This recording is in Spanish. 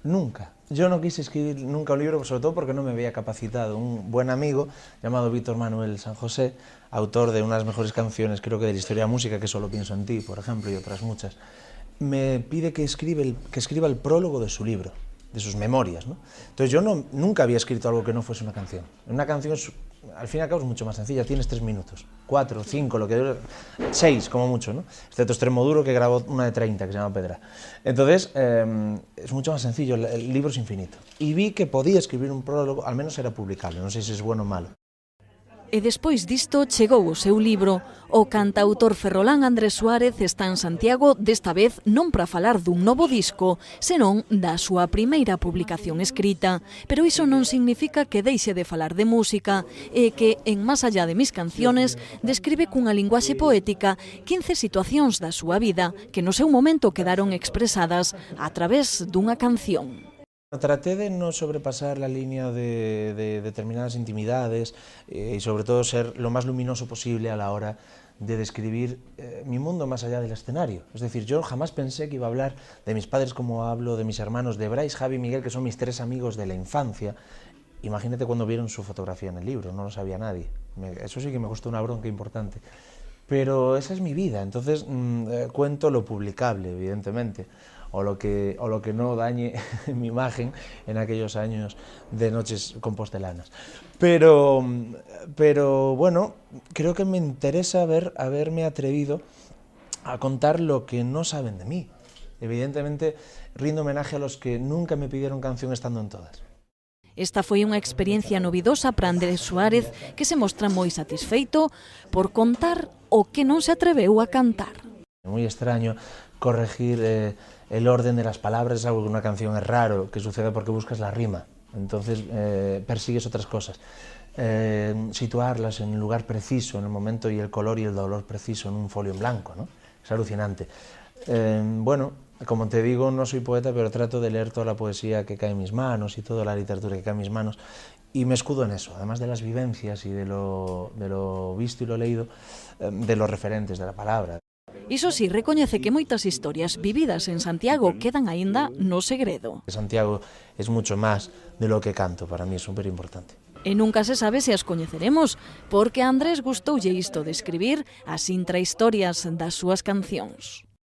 Nunca. Yo no quise escribir nunca un libro, sobre todo porque no me veía capacitado. Un buen amigo llamado Víctor Manuel San José, autor de unas mejores canciones, creo que de la historia de la música, que Solo pienso en ti, por ejemplo, y otras muchas, me pide que escriba el prólogo de su libro, de sus memorias, ¿no? Entonces yo nunca había escrito algo que no fuese una canción. Una canción, al fin y al cabo, es mucho más sencilla, tienes 3 minutos, 4, 5, lo que dure, 6 como mucho, ¿no? Excepto Extremoduro, que grabó una de 30, que se llama Pedra. Entonces, es mucho más sencillo, el libro es infinito. Y vi que podía escribir un prólogo, al menos era publicable, non sei se es bueno o malo. E despois disto chegou o seu libro. O cantautor ferrolán Andrés Suárez está en Santiago, desta vez non para falar dun novo disco, senón da súa primeira publicación escrita. Pero iso non significa que deixe de falar de música e que, en Más allá de mis canciones, describe cunha linguaxe poética 15 situacións da súa vida que no seu momento quedaron expresadas a través dunha canción. Traté de no sobrepasar la línea de determinadas intimidades y sobre todo ser lo más luminoso posible a la hora de describir mi mundo más allá del escenario. Es decir, yo jamás pensé que iba a hablar de mis padres como hablo, de mis hermanos, de Brais, Javi y Miguel, que son mis 3 amigos de la infancia. Imagínate cuando vieron su fotografía en el libro, no lo sabía nadie. Eso sí que me costó una bronca importante. Pero esa es mi vida, entonces cuento lo publicable, evidentemente, o lo que no dañe mi imagen en aquellos años de noches compostelanas. Pero bueno, creo que me interesa haberme atrevido a contar lo que no saben de mí. Evidentemente, rindo homenaje a los que nunca me pidieron canción estando en todas. Esta foi unha experiencia novidosa para Andrés Suárez, que se mostra moi satisfeito por contar o que non se atreveu a cantar. Es muy extraño corregir el orden de las palabras, es algo que en una canción es raro que suceda porque buscas la rima, entonces persigues otras cosas. Situarlas en el lugar preciso, en el momento y el color y el dolor preciso en un folio en blanco, ¿no? Es alucinante. Bueno, como te digo, no soy poeta, pero trato de leer toda la poesía que cae en mis manos y toda la literatura que cae en mis manos y me escudo en eso, además de las vivencias y de lo visto y lo leído, de los referentes de la palabra. Iso sí, recoñece que moitas historias vividas en Santiago quedan aínda no segredo. Santiago es mucho más de lo que canto, para mí es súper importante. E nunca se sabe se as coñeceremos, porque a Andrés gustoulle isto de escribir as intrahistorias das súas cancións.